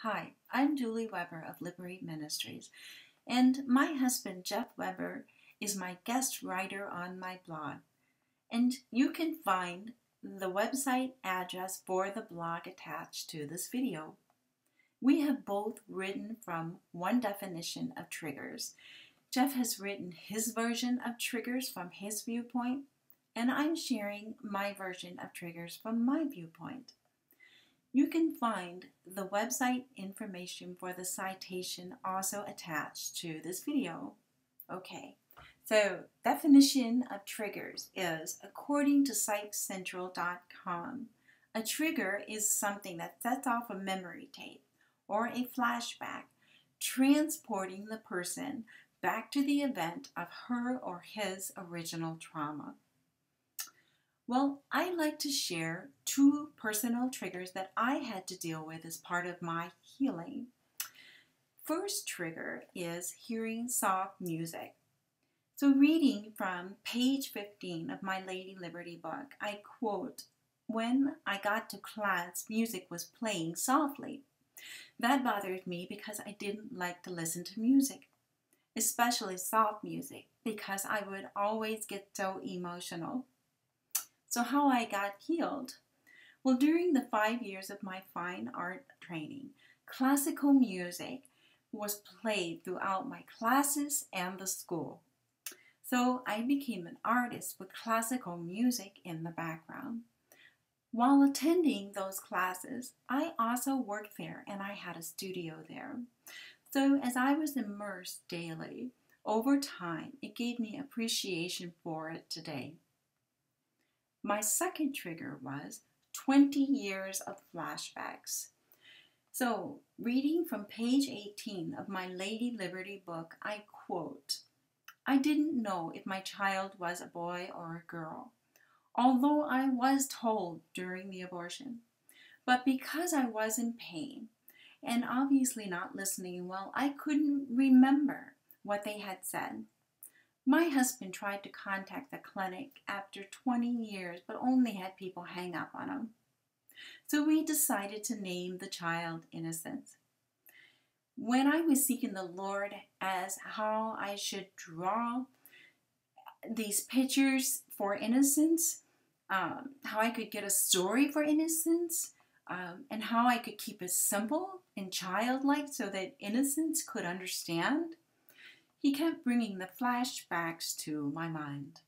Hi, I'm Julie Weber of Liberate Ministries, and my husband Jeff Weber is my guest writer on my blog. And you can find the website address for the blog attached to this video. We have both written from one definition of triggers. Jeff has written his version of triggers from his viewpoint, and I'm sharing my version of triggers from my viewpoint. You can find the website information for the citation also attached to this video. Okay, so definition of triggers is, according to psychcentral.com, a trigger is something that sets off a memory tape or a flashback, transporting the person back to the event of her or his original trauma. Well, I like to share two personal triggers that I had to deal with as part of my healing. First trigger is hearing soft music. So reading from page 15 of my Lady Liberty book, I quote, "When I got to class, music was playing softly. That bothered me because I didn't like to listen to music, especially soft music, because I would always get so emotional." So how I got healed? Well, during the 5 years of my fine art training, classical music was played throughout my classes and the school. So I became an artist with classical music in the background. While attending those classes, I also worked there and I had a studio there. So as I was immersed daily, over time, it gave me appreciation for it today. My second trigger was 20 years of flashbacks. So, reading from page 18 of my Lady Liberty book, I quote, "I didn't know if my child was a boy or a girl, although I was told during the abortion. But because I was in pain and obviously not listening well, I couldn't remember what they had said. My husband tried to contact the clinic after 20 years, but only had people hang up on him. So we decided to name the child Innocence. When I was seeking the Lord as how I should draw these pictures for Innocence, how I could get a story for Innocence, and how I could keep it simple and childlike so that Innocence could understand, he kept bringing the flashbacks to my mind.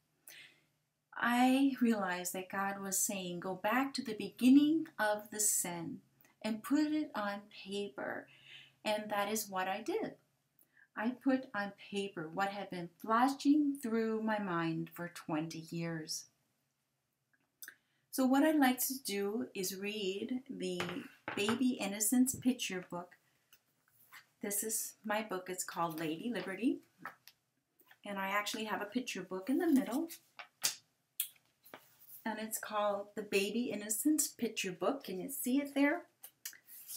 I realized that God was saying, go back to the beginning of the sin and put it on paper. And that is what I did. I put on paper what had been flashing through my mind for 20 years. So what I'd like to do is read the Baby Innocence picture book. This is my book. It's called Lady Liberty. And I actually have a picture book in the middle. And it's called the Baby Innocence Picture Book. Can you see it there?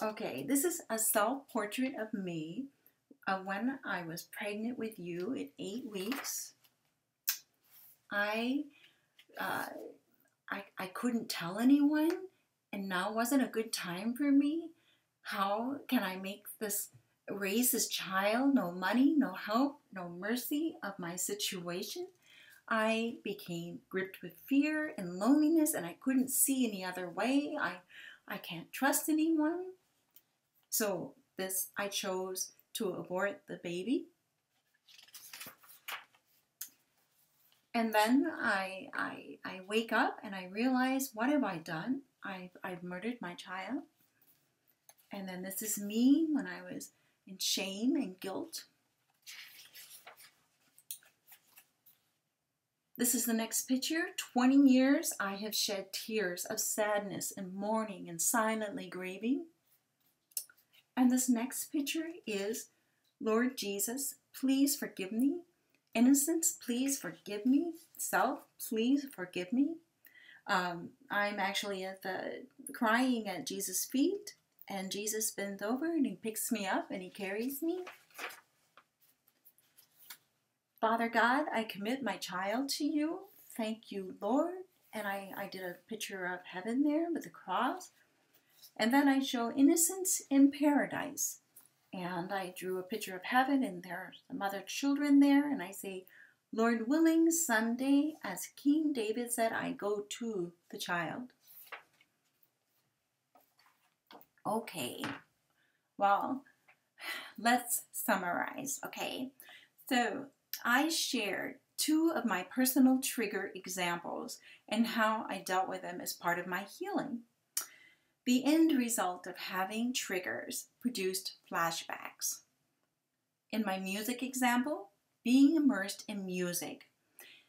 Okay, this is a self-portrait of me when I was pregnant with you at 8 weeks. I couldn't tell anyone, and now wasn't a good time for me. How can I raise this child? No money, no help, no mercy of my situation. I became gripped with fear and loneliness, and I couldn't see any other way. I can't trust anyone. So I chose to abort the baby. And then I wake up and I realize, what have I done? I've murdered my child. And then this is me when I was in shame and guilt. This is the next picture. 20 years I have shed tears of sadness and mourning and silently grieving. And this next picture is, Lord Jesus, please forgive me. Innocence, please forgive me. Self, please forgive me. I'm actually crying at Jesus' feet, and Jesus bends over and he picks me up and he carries me. Father God, I commit my child to you. Thank you, Lord. And I did a picture of heaven there with the cross. And then I show innocence in paradise. And I drew a picture of heaven, and there are some other children there. And I say, Lord willing, someday, as King David said, I go to the child. Okay, well, let's summarize, okay? So I shared 2 of my personal trigger examples and how I dealt with them as part of my healing. The end result of having triggers produced flashbacks. In my music example, being immersed in music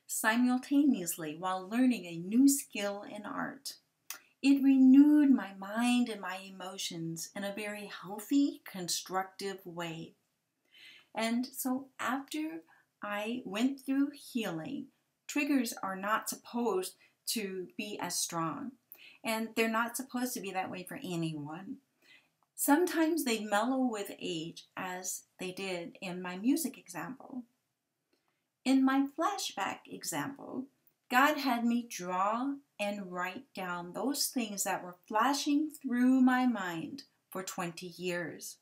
simultaneously while learning a new skill in art. It renewed my mind and my emotions in a very healthy, constructive way. And so after I went through healing, triggers are not supposed to be as strong. And they're not supposed to be that way for anyone. Sometimes they mellow with age, as they did in my music example. In my flashback example, God had me draw and write down those things that were flashing through my mind for 20 years.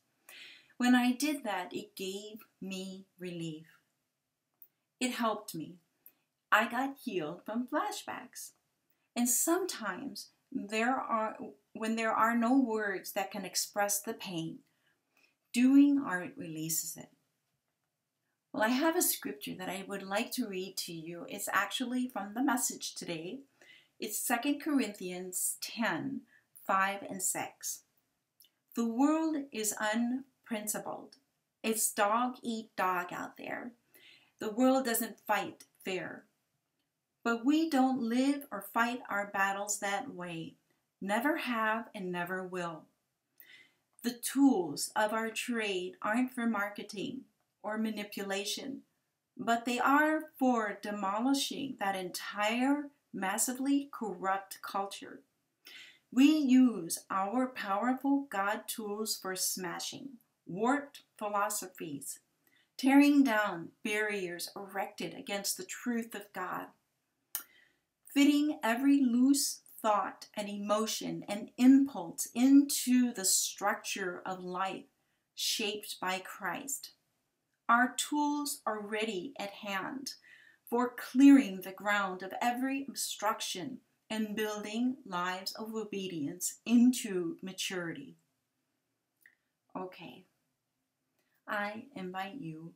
When I did that, it gave me relief. It helped me. I got healed from flashbacks. And sometimes when there are no words that can express the pain, doing art releases it. Well, I have a scripture that I would like to read to you. It's actually from the message today. It's 2 Corinthians 10, 5 and 6. The world is unprincipled. It's dog-eat-dog out there. The world doesn't fight fair. But we don't live or fight our battles that way. Never have and never will. The tools of our trade aren't for marketing or manipulation, but they are for demolishing that entire massively corrupt culture. We use our powerful God tools for smashing warped philosophies, tearing down barriers erected against the truth of God, fitting every loose thought and emotion and impulse into the structure of life shaped by Christ. Our tools are ready at hand for clearing the ground of every obstruction and building lives of obedience into maturity. Okay, I invite you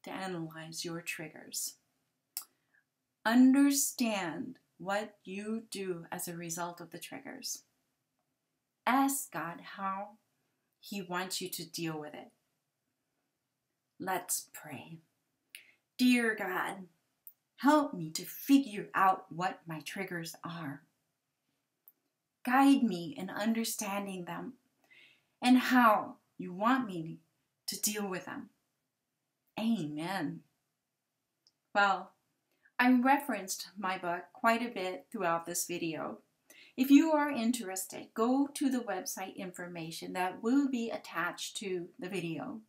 to analyze your triggers. Understand what you do as a result of the triggers. Ask God how He wants you to deal with it. Let's pray. Dear God, help me to figure out what my triggers are. Guide me in understanding them and how you want me to deal with them. Amen. Well, I referenced my book quite a bit throughout this video. If you are interested, go to the website information that will be attached to the video.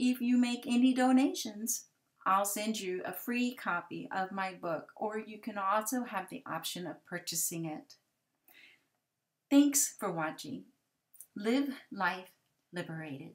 If you make any donations, I'll send you a free copy of my book, or you can also have the option of purchasing it. Thanks for watching. Live life liberated.